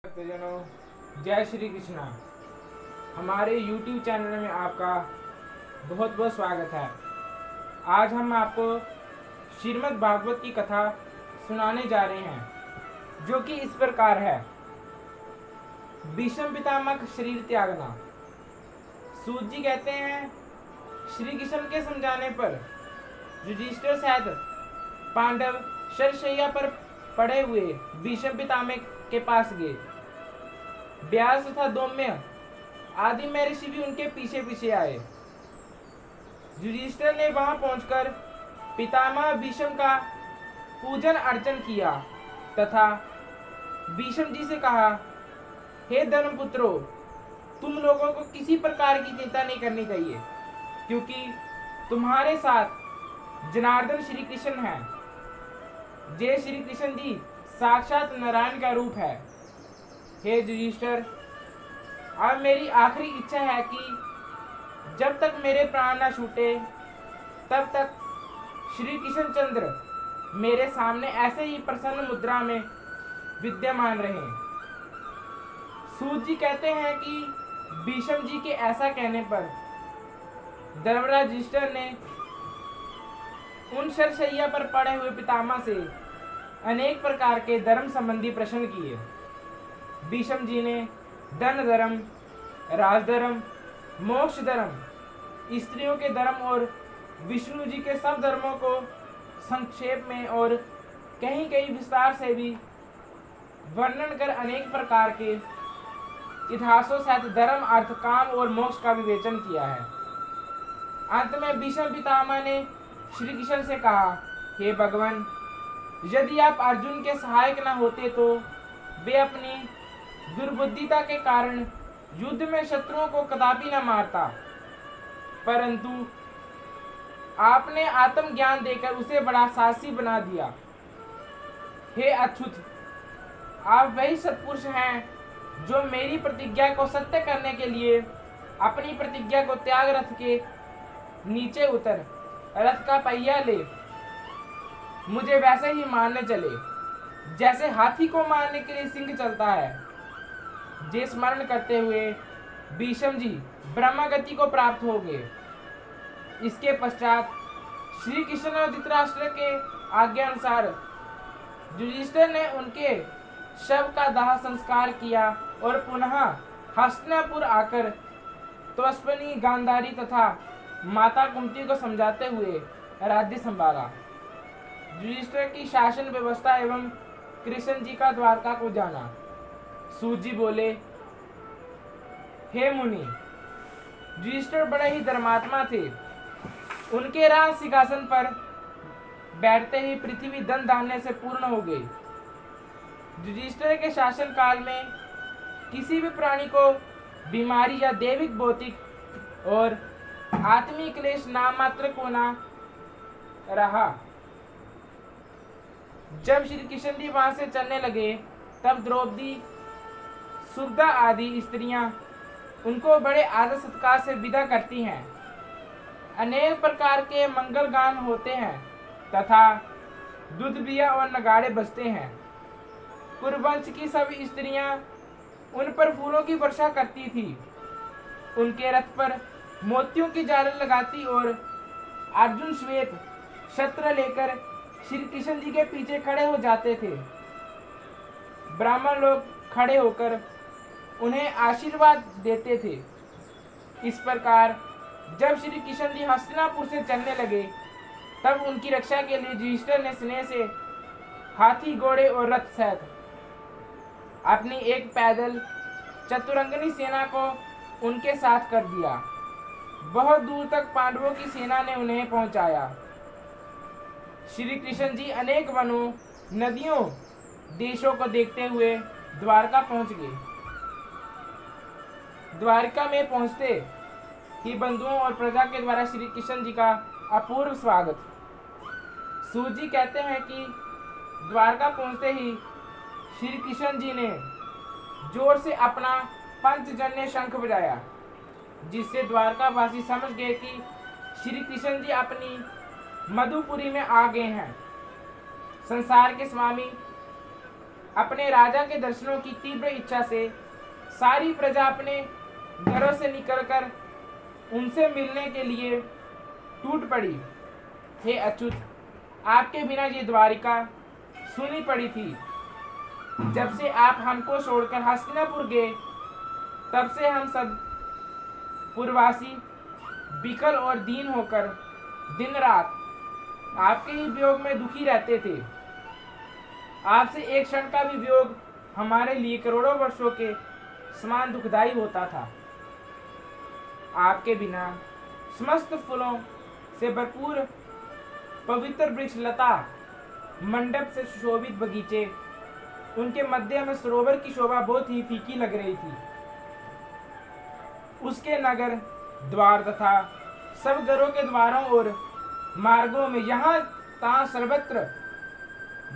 भक्तजनों, जय श्री कृष्णा। हमारे YouTube चैनल में आपका बहुत बहुत स्वागत है। आज हम आपको श्रीमद् भागवत की कथा सुनाने जा रहे हैं, जो कि इस प्रकार है। भीष्म पितामह शरीर त्यागना। सूत जी कहते हैं, श्री कृष्ण के समझाने पर युधिष्ठिर सहित पांडव शरशैया पर पड़े हुए भीष्म पितामह के पास गए। व्यास तथा दौम्य आदि महर्षि भी उनके पीछे पीछे आए। युधिष्ठिर ने वहां पहुंचकर पितामह भीष्म का पूजन अर्चन किया तथा भीष्म जी से कहा, हे धर्मपुत्रों, तुम लोगों को किसी प्रकार की चिंता नहीं करनी चाहिए, क्योंकि तुम्हारे साथ जनार्दन श्री कृष्ण है। जय श्री कृष्ण जी साक्षात नारायण का रूप है। हे युधिष्ठिर, अब मेरी आखिरी इच्छा है कि जब तक मेरे प्राण न छूटे तब तक श्री कृष्ण चंद्र मेरे सामने ऐसे ही प्रसन्न मुद्रा में विद्यमान रहे। सूत जी कहते हैं कि भीष्म जी के ऐसा कहने पर धर्मराज युधिष्ठिर ने उन शरशैया पर पड़े हुए पितामह से अनेक प्रकार के धर्म संबंधी प्रश्न किए। भीष्म जी ने धन धर्म, राजधर्म, मोक्ष धर्म, स्त्रियों के धर्म और विष्णु जी के सब धर्मों को संक्षेप में और कहीं कहीं विस्तार से भी वर्णन कर अनेक प्रकार के इतिहासों सहित धर्म, अर्थ, काम और मोक्ष का विवेचन किया है। अंत में भीष्म पितामह ने श्री कृष्ण से कहा, हे भगवान, यदि आप अर्जुन के सहायक न होते तो वे अपनी दुर्बुद्धिता के कारण युद्ध में शत्रुओं को कदापि न मारता, परंतु आपने आत्मज्ञान देकर उसे बड़ा साहसी बना दिया। हे अच्युत, आप वही सत्पुरुष हैं जो मेरी प्रतिज्ञा को सत्य करने के लिए अपनी प्रतिज्ञा को त्याग रथ के नीचे उतर रथ का पहिया ले मुझे वैसे ही मारने चले, जैसे हाथी को मारने के लिए सिंह चलता है। जे स्मरण करते हुए भीष्म जी ब्रह्मगति को प्राप्त हो गए। इसके पश्चात श्री कृष्ण और धृतराष्ट्र के आज्ञा अनुसार युधिष्ठिर ने उनके शव का दाह संस्कार किया और पुनः हस्तिनापुर आकर तपस्विनी गांधारी तथा माता कुंती को समझाते हुए राज्य संभाला। युधिष्ठिर की शासन व्यवस्था एवं कृष्ण जी का द्वारका को जाना। सूत जी बोले, हे मुनि, युधिष्ठिर बड़े ही धर्मात्मा थे। उनके राज सिंहासन पर बैठते ही पृथ्वी धन धान्य से पूर्ण हो गई। युधिष्ठिर के शासन काल में किसी भी प्राणी को बीमारी या दैविक, भौतिक और आत्मिक क्लेश नाम मात्र को ना रहा। जब श्री कृष्ण जी वहां से चलने लगे तब द्रौपदी, सुभद्रा आदि स्त्रियां उनको बड़े आदर सत्कार से विदा करती हैं। अनेक प्रकार के मंगल गान होते हैं तथा दूध बिया और नगाड़े बजते हैं। कुरुवंश की सब स्त्रियां उन पर फूलों की वर्षा करती थी। उनके रथ पर मोतियों की झालर लगाती और अर्जुन श्वेत शस्त्र लेकर श्री कृष्ण जी के पीछे खड़े हो जाते थे। ब्राह्मण लोग खड़े होकर उन्हें आशीर्वाद देते थे। इस प्रकार जब श्री कृष्ण जी हस्तिनापुर से चलने लगे तब उनकी रक्षा के लिए युधिष्ठिर ने स्नेह से हाथी, घोड़े और रथ सहित अपनी एक पैदल चतुरंगनी सेना को उनके साथ कर दिया। बहुत दूर तक पांडवों की सेना ने उन्हें पहुंचाया। श्री कृष्ण जी अनेक वनों, नदियों, देशों को देखते हुए द्वारका पहुंच गए। द्वारका में पहुंचते ही बंधुओं और प्रजा के द्वारा श्री कृष्ण जी का अपूर्व स्वागत। सूत जी कहते हैं कि द्वारका पहुंचते ही श्री कृष्ण जी ने जोर से अपना पंचजन्य शंख बजाया, जिससे द्वारकावासी समझ गए कि श्री कृष्ण जी अपनी मधुपुरी में आ गए हैं। संसार के स्वामी अपने राजा के दर्शनों की तीव्र इच्छा से सारी प्रजा अपने घरों से निकलकर उनसे मिलने के लिए टूट पड़ी। हे अच्युत, आपके बिना ये द्वारिका सुनी पड़ी थी। जब से आप हमको छोड़कर हस्तिनापुर गए, तब से हम सब पुरवासी विकल और दीन होकर दिन रात आपके ही वियोग में दुखी रहते थे। आपसे एक क्षण का भी वियोग हमारे लिए करोड़ों वर्षों के समान दुखदाई होता था। आपके बिना समस्त फूलों से भरपूर पवित्र वृक्ष लता मंडप से सुशोभित बगीचे, उनके मध्य में सरोवर की शोभा बहुत ही फीकी लग रही थी। उसके नगर द्वार तथा सब घरों के द्वारों और मार्गों में यहाँ तहाँ सर्वत्र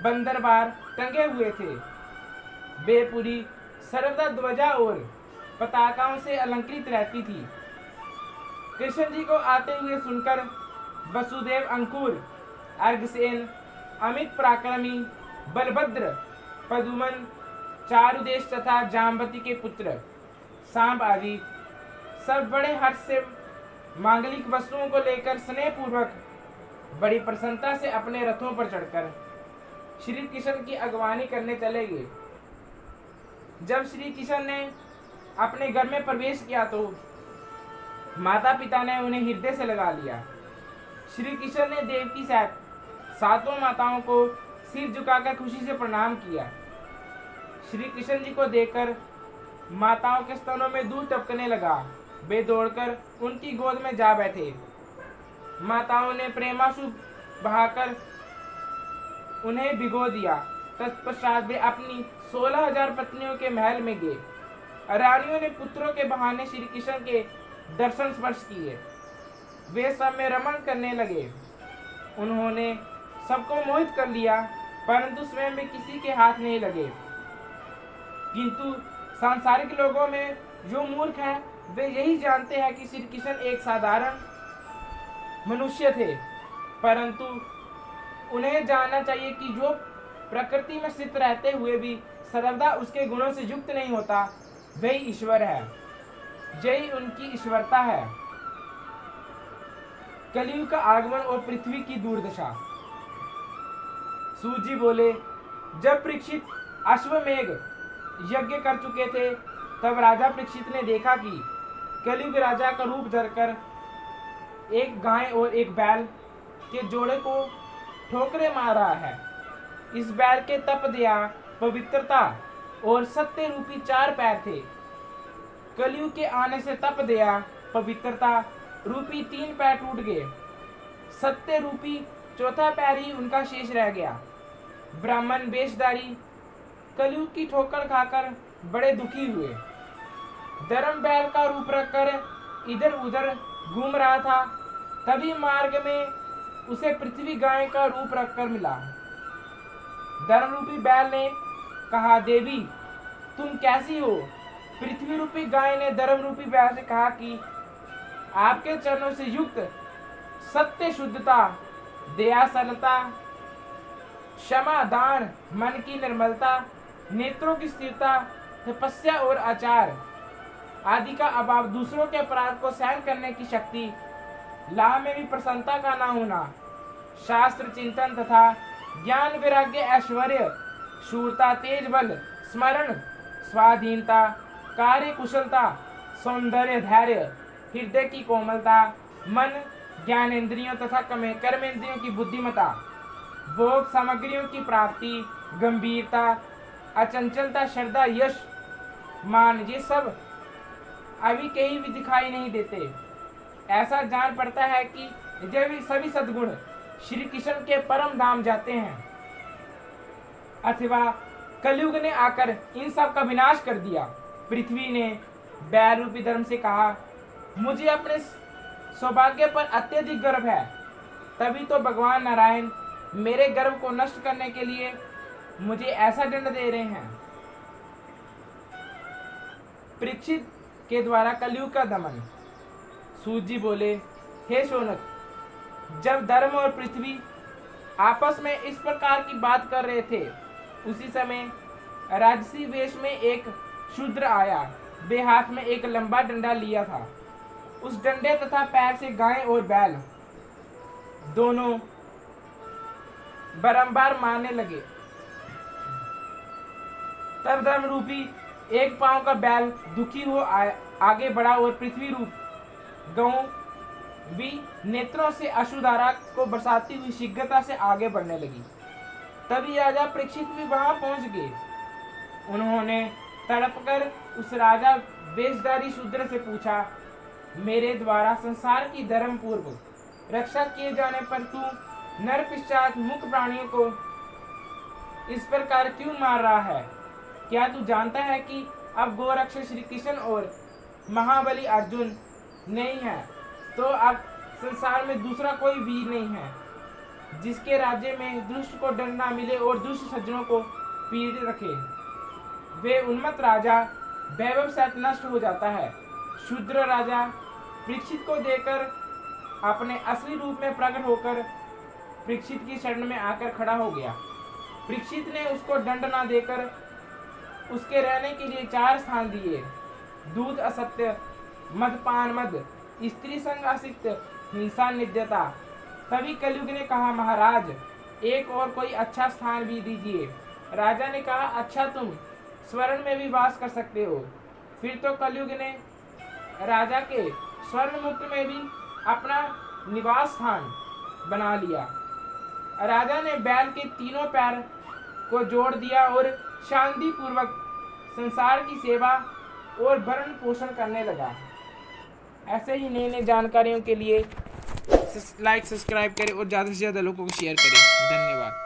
बंदरबार टंगे हुए थे। बेपुरी सर्वदा ध्वजा और पताकाओं से अलंकृत रहती थी। कृष्ण जी को आते हुए सुनकर वसुदेव, अंकुर, अर्घसेन, अमित पराक्रमी, बलभद्र, पदुमन, चारुदेश तथा जाम्बती के पुत्र सांब आदि सब बड़े हर्ष से मांगलिक वस्तुओं को लेकर स्नेह पूर्वक बड़ी प्रसन्नता से अपने रथों पर चढ़कर श्री कृष्ण की अगवानी करने चले गए। जब श्री कृष्ण ने अपने घर में प्रवेश किया तो माता पिता ने उन्हें हृदय से लगा लिया। श्री कृष्ण ने देवकी सहित सातों माताओं को सिर झुकाकर खुशी से प्रणाम किया। श्री कृष्ण जी को देखकर माताओं के स्तनों में दूध टपकने लगा। वे दौड़कर उनकी गोद में जा बैठे। माताओं ने प्रेमाशु बहाकर उन्हें भिगो दिया। तत्पश्चात वे अपनी 16,000 पत्नियों के महल में गए। रानियों ने पुत्रों के बहाने श्री कृष्ण के दर्शन स्पर्श किए। वे सब में रमण करने लगे। उन्होंने सबको मोहित कर लिया, परंतु स्वयं में किसी के हाथ नहीं लगे। किंतु सांसारिक लोगों में जो मूर्ख हैं, वे यही जानते हैं कि श्री कृष्ण एक साधारण मनुष्य थे, परंतु उन्हें जानना चाहिए कि जो प्रकृति में स्थित रहते हुए भी सर्वदा उसके गुणों से युक्त नहीं होता, वही ईश्वर है। यही उनकी ईश्वरता है। कलयुग का आगमन और पृथ्वी की दुर्दशा। सूत जी बोले, जब परीक्षित अश्वमेघ यज्ञ कर चुके थे, तब राजा परीक्षित ने देखा कि कलयुग राजा का रूप धरकर एक गाय और एक बैल के जोड़े को ठोकरे मार रहा है। इस बैल के तप, दया, पवित्रता और सत्य रूपी 4 पैर थे। कलयुग के आने से तप, दया, पवित्रता रूपी 3 पैर टूट गए। सत्य रूपी 4था पैर ही उनका शेष रह गया। ब्राह्मण वेशधारी कलयुग की ठोकर खाकर बड़े दुखी हुए। धर्म बैल का रूप रखकर इधर उधर घूम रहा था। तभी मार्ग में उसे पृथ्वी गाय का रूप रखकर मिला। धर्म रूपी बैल ने कहा, देवी तुम कैसी हो? पृथ्वी रूपी गाय ने धर्म रूपी बैल से कहा कि आपके चरणों से युक्त सत्य, शुद्धता, दया, सरलता, क्षमा, दान, मन की निर्मलता, नेत्रों की स्थिरता, तपस्या और आचार आदि का अभाव, दूसरों के अपराध को सहन करने की शक्ति, लाभ में भी प्रसन्नता का न होना, शास्त्र चिंतन तथा ज्ञान, वैराग्य, ऐश्वर्य, शूरता, तेज बल, स्मरण, स्वाधीनता, कार्य कुशलता, सौंदर्य, धैर्य, हृदय की कोमलता, मन, ज्ञानेंद्रियों तथा कर्मेंद्रियों की बुद्धिमता, भोग सामग्रियों की प्राप्ति, गंभीरता, अचंचलता, श्रद्धा, यश, मान, ये सब अभी कहीं भी दिखाई नहीं देते। ऐसा जान पड़ता है कि जब सभी सद्गुण श्री कृष्ण के परम धाम जाते हैं, अथवा कलयुग ने आकर इन सब का विनाश कर दिया। पृथ्वी ने बैल रूपी धर्म से कहा, मुझे अपने सौभाग्य पर अत्यधिक गर्व है। तभी तो भगवान नारायण मेरे गर्व को नष्ट करने के लिए मुझे ऐसा दंड दे रहे हैं। परीक्षित के द्वारा कलयुग का दमन। सूत जी बोले, हे शौनक, जब धर्म और पृथ्वी आपस में इस प्रकार की बात कर रहे थे, उसी समय राजसी वेश में एक शूद्र आया। वे हाथ में एक लंबा डंडा लिया था। उस डंडे तथा पैर से गाय और बैल दोनों बारंबार मारने लगे। तब धर्म रूपी एक पांव का बैल दुखी हो आगे बढ़ा और पृथ्वी रूप गऊ भी नेत्रों से अश्रुधारा को बरसाती हुई शीघ्रता से आगे बढ़ने लगी। तभी राजा परीक्षित भी वहां पहुंच गए। उन्होंने तड़पकर उस राजा वेशधारी शूद्र से पूछा, मेरे द्वारा संसार की धर्म पूर्वक रक्षा किए जाने पर तू नर पश्चात मुख प्राणियों को इस प्रकार क्यों मार रहा है? क्या तू जानता है कि अब गोरक्षक श्री कृष्ण और महाबली अर्जुन नहीं है, तो अब संसार में दूसरा कोई वीर नहीं है जिसके राज्य में दुष्ट को दंड न मिले और दुष्ट सज्जनों को पीड़ित रखे। वे उन्मत्त राजा वैभव से नष्ट हो जाता है। शूद्र राजा परीक्षित को देकर अपने असली रूप में प्रकट होकर परीक्षित की शरण में आकर खड़ा हो गया। परीक्षित ने उसको दंड न देकर उसके रहने के लिए 4 स्थान दिए: दूध असत्य, मदपान मद, स्त्री संग असिक्त, हिंसा नित्यता। तभी कलयुग ने कहा, महाराज एक और कोई अच्छा स्थान भी दीजिए। राजा ने कहा, अच्छा तुम स्वर्ण में भी वास कर सकते हो। फिर तो कलयुग ने राजा के स्वर्ण मुक्त में भी अपना निवास स्थान बना लिया। राजा ने बैल के तीनों पैर को जोड़ दिया और शांति पूर्वक संसार की सेवा और भरण पोषण करने लगा। ऐसे ही नई नई जानकारियों के लिए लाइक सब्सक्राइब करें और ज़्यादा से ज़्यादा लोगों को शेयर करें। धन्यवाद।